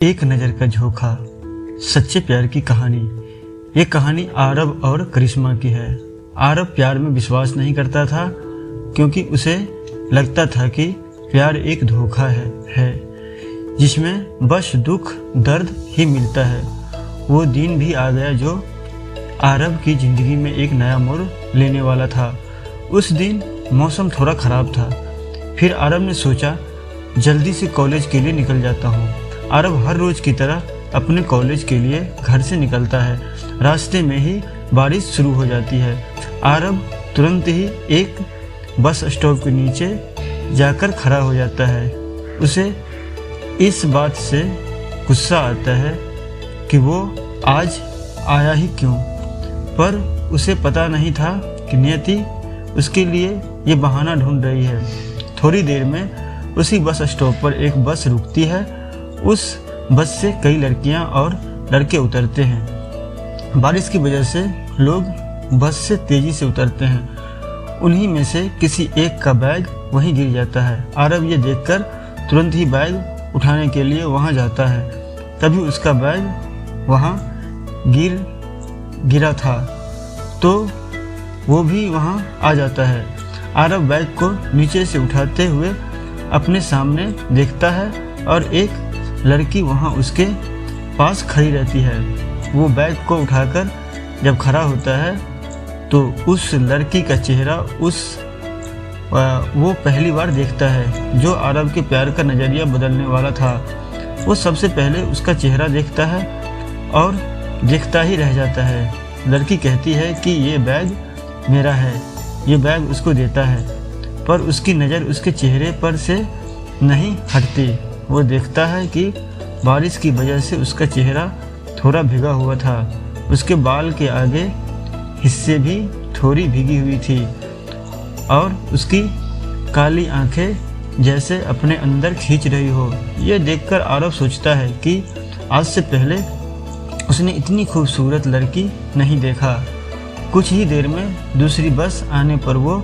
एक नज़र का झोंका, सच्चे प्यार की कहानी। ये कहानी आरव और करिश्मा की है। आरव प्यार में विश्वास नहीं करता था क्योंकि उसे लगता था कि प्यार एक धोखा है जिसमें बस दुख दर्द ही मिलता है। वो दिन भी आ गया जो आरव की ज़िंदगी में एक नया मोड़ लेने वाला था। उस दिन मौसम थोड़ा ख़राब था। फिर आरव ने सोचा जल्दी से कॉलेज के लिए निकल जाता हूँ। आरव हर रोज़ की तरह अपने कॉलेज के लिए घर से निकलता है। रास्ते में ही बारिश शुरू हो जाती है। आरव तुरंत ही एक बस स्टॉप के नीचे जाकर खड़ा हो जाता है। उसे इस बात से गुस्सा आता है कि वो आज आया ही क्यों, पर उसे पता नहीं था कि नियति उसके लिए ये बहाना ढूंढ रही है। थोड़ी देर में उसी बस स्टॉप पर एक बस रुकती है। उस बस से कई लड़कियां और लड़के उतरते हैं। बारिश की वजह से लोग बस से तेजी से उतरते हैं। उन्हीं में से किसी एक का बैग वहीं गिर जाता है। आरव ये देखकर तुरंत ही बैग उठाने के लिए वहां जाता है। तभी उसका बैग वहां गिरा था तो वो भी वहां आ जाता है। आरव बैग को नीचे से उठाते हुए अपने सामने देखता है और एक लड़की वहां उसके पास खड़ी रहती है। वो बैग को उठाकर जब खड़ा होता है तो उस लड़की का चेहरा वो पहली बार देखता है जो आरव के प्यार का नज़रिया बदलने वाला था। वो सबसे पहले उसका चेहरा देखता है और देखता ही रह जाता है। लड़की कहती है कि ये बैग मेरा है। ये बैग उसको देता है पर उसकी नज़र उसके चेहरे पर से नहीं हटती। वो देखता है कि बारिश की वजह से उसका चेहरा थोड़ा भीगा हुआ था। उसके बाल के आगे हिस्से भी थोड़ी भीगी हुई थी और उसकी काली आंखें जैसे अपने अंदर खींच रही हो। ये देखकर आरव सोचता है कि आज से पहले उसने इतनी खूबसूरत लड़की नहीं देखा। कुछ ही देर में दूसरी बस आने पर वो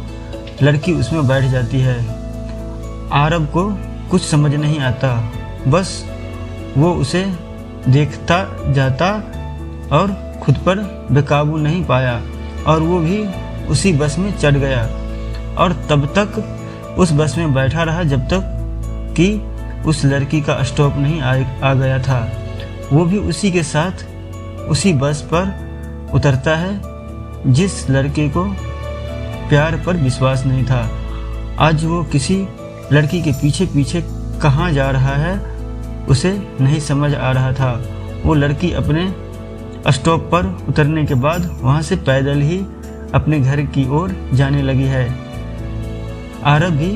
लड़की उसमें बैठ जाती है। आरव को कुछ समझ नहीं आता, बस वो उसे देखता जाता और खुद पर बेकाबू नहीं पाया और वो भी उसी बस में चढ़ गया और तब तक उस बस में बैठा रहा जब तक कि उस लड़की का स्टॉप नहीं आ गया था। वो भी उसी के साथ उसी बस पर उतरता है जिस लड़के को प्यार पर विश्वास नहीं था। आज वो किसी लड़की के पीछे पीछे कहाँ जा रहा है उसे नहीं समझ आ रहा था। वो लड़की अपने स्टॉप पर उतरने के बाद वहाँ से पैदल ही अपने घर की ओर जाने लगी है। आरव भी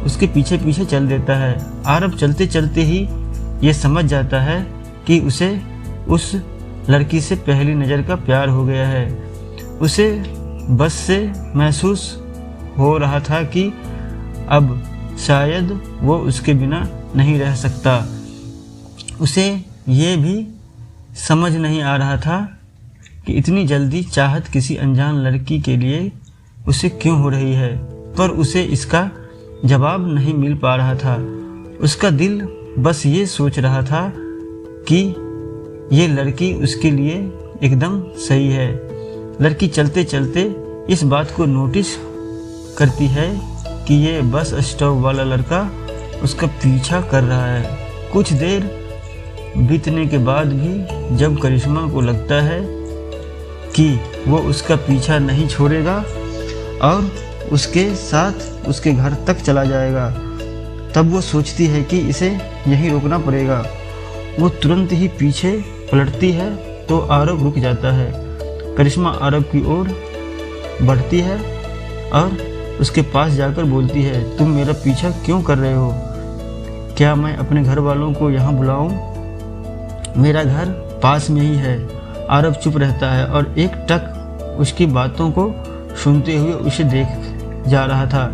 उसके पीछे पीछे चल देता है। आरव चलते चलते ही ये समझ जाता है कि उसे उस लड़की से पहली नज़र का प्यार हो गया है। उसे बस से महसूस हो रहा था कि अब शायद वो उसके बिना नहीं रह सकता। उसे ये भी समझ नहीं आ रहा था कि इतनी जल्दी चाहत किसी अनजान लड़की के लिए उसे क्यों हो रही है, पर उसे इसका जवाब नहीं मिल पा रहा था। उसका दिल बस ये सोच रहा था कि ये लड़की उसके लिए एकदम सही है। लड़की चलते चलते इस बात को नोटिस करती है कि ये बस स्टॉप वाला लड़का उसका पीछा कर रहा है। कुछ देर बीतने के बाद भी जब करिश्मा को लगता है कि वो उसका पीछा नहीं छोड़ेगा और उसके साथ उसके घर तक चला जाएगा, तब वो सोचती है कि इसे यहीं रोकना पड़ेगा। वो तुरंत ही पीछे पलटती है तो आरव रुक जाता है। करिश्मा आरव की ओर बढ़ती है और उसके पास जाकर बोलती है, तुम मेरा पीछा क्यों कर रहे हो? क्या मैं अपने घर वालों को यहाँ बुलाऊं? मेरा घर पास में ही है। आरव चुप रहता है और एक टक उसकी बातों को सुनते हुए उसे देख जा रहा था।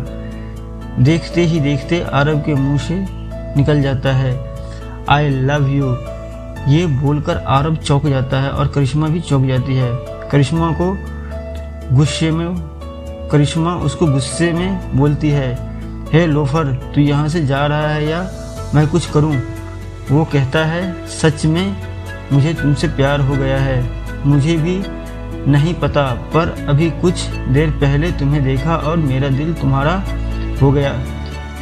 देखते ही देखते आरव के मुंह से निकल जाता है, आई लव यू। ये बोलकर आरव चौंक जाता है और करिश्मा भी चौंक जाती है। करिश्मा उसको गुस्से में बोलती है, हे लोफर, तू यहाँ से जा रहा है या मैं कुछ करूँ? वो कहता है, सच में मुझे तुमसे प्यार हो गया है। मुझे भी नहीं पता, पर अभी कुछ देर पहले तुम्हें देखा और मेरा दिल तुम्हारा हो गया।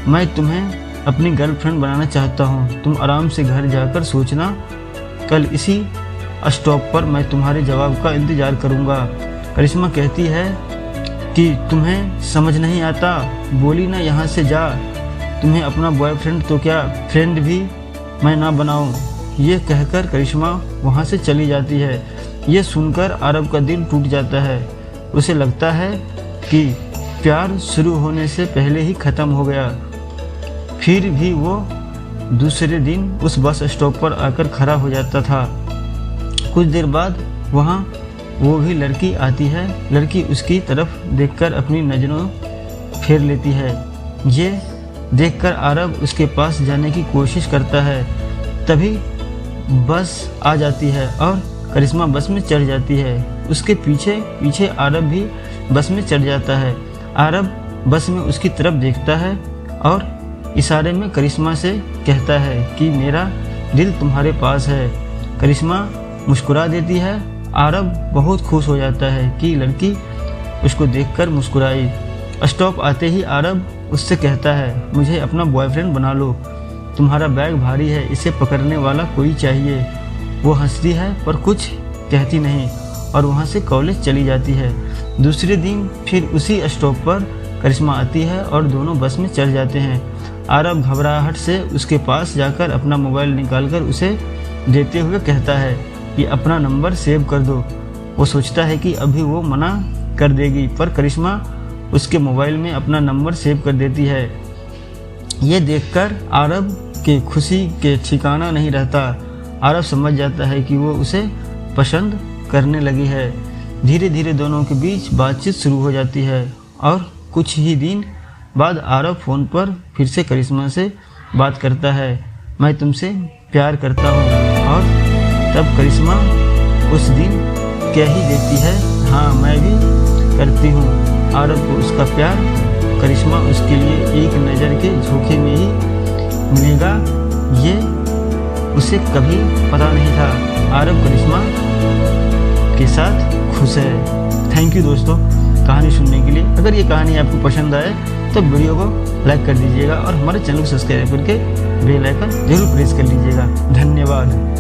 मैं तुम्हें अपनी गर्लफ्रेंड बनाना चाहता हूँ। तुम आराम से घर जाकर सोचना। कल इसी स्टॉप पर मैं तुम्हारे जवाब का इंतज़ार करूँगा। करिश्मा कहती है कि तुम्हें समझ नहीं आता, बोली ना यहाँ से जा। तुम्हें अपना बॉयफ्रेंड तो क्या, फ्रेंड भी मैं ना बनाऊँ। ये कहकर करिश्मा वहाँ से चली जाती है। ये सुनकर आरब का दिल टूट जाता है। उसे लगता है कि प्यार शुरू होने से पहले ही ख़त्म हो गया। फिर भी वो दूसरे दिन उस बस स्टॉप पर आकर खड़ा हो जाता था। कुछ देर बाद वहाँ वो भी लड़की आती है। लड़की उसकी तरफ देखकर अपनी नज़रों फेर लेती है। ये देखकर आरब उसके पास जाने की कोशिश करता है। तभी बस आ जाती है और करिश्मा बस में चढ़ जाती है। उसके पीछे पीछे आरब भी बस में चढ़ जाता है। आरब बस में उसकी तरफ देखता है और इशारे में करिश्मा से कहता है कि मेरा दिल तुम्हारे पास है। करिश्मा मुस्कुरा देती है। आरब बहुत खुश हो जाता है कि लड़की उसको देखकर मुस्कुराई। स्टॉप आते ही आरब उससे कहता है, मुझे अपना बॉयफ्रेंड बना लो। तुम्हारा बैग भारी है, इसे पकड़ने वाला कोई चाहिए। वो हंसती है पर कुछ कहती नहीं और वहाँ से कॉलेज चली जाती है। दूसरे दिन फिर उसी स्टॉप पर करिश्मा आती है और दोनों बस में चढ़ जाते हैं। आरब घबराहट से उसके पास जाकर अपना मोबाइल निकालकर उसे देते हुए कहता है कि अपना नंबर सेव कर दो। वो सोचता है कि अभी वो मना कर देगी, पर करिश्मा उसके मोबाइल में अपना नंबर सेव कर देती है। ये देखकर आरब के खुशी के ठिकाना नहीं रहता। आरब समझ जाता है कि वो उसे पसंद करने लगी है। धीरे धीरे दोनों के बीच बातचीत शुरू हो जाती है और कुछ ही दिन बाद आरब फ़ोन पर फिर से करिश्मा से बात करता है, मैं तुमसे प्यार करता हूँ। और तब करिश्मा उस दिन कह ही देती है, हाँ मैं भी करती हूँ। आरब को उसका प्यार करिश्मा उसके लिए एक नज़र के झोंके में ही मिलेगा, ये उसे कभी पता नहीं था। आरब करिश्मा के साथ खुश है। थैंक यू दोस्तों कहानी सुनने के लिए। अगर ये कहानी आपको पसंद आए तो वीडियो को लाइक कर दीजिएगा और हमारे चैनल को सब्सक्राइब करके बेल आइकन जरूर प्रेस कर लीजिएगा। धन्यवाद।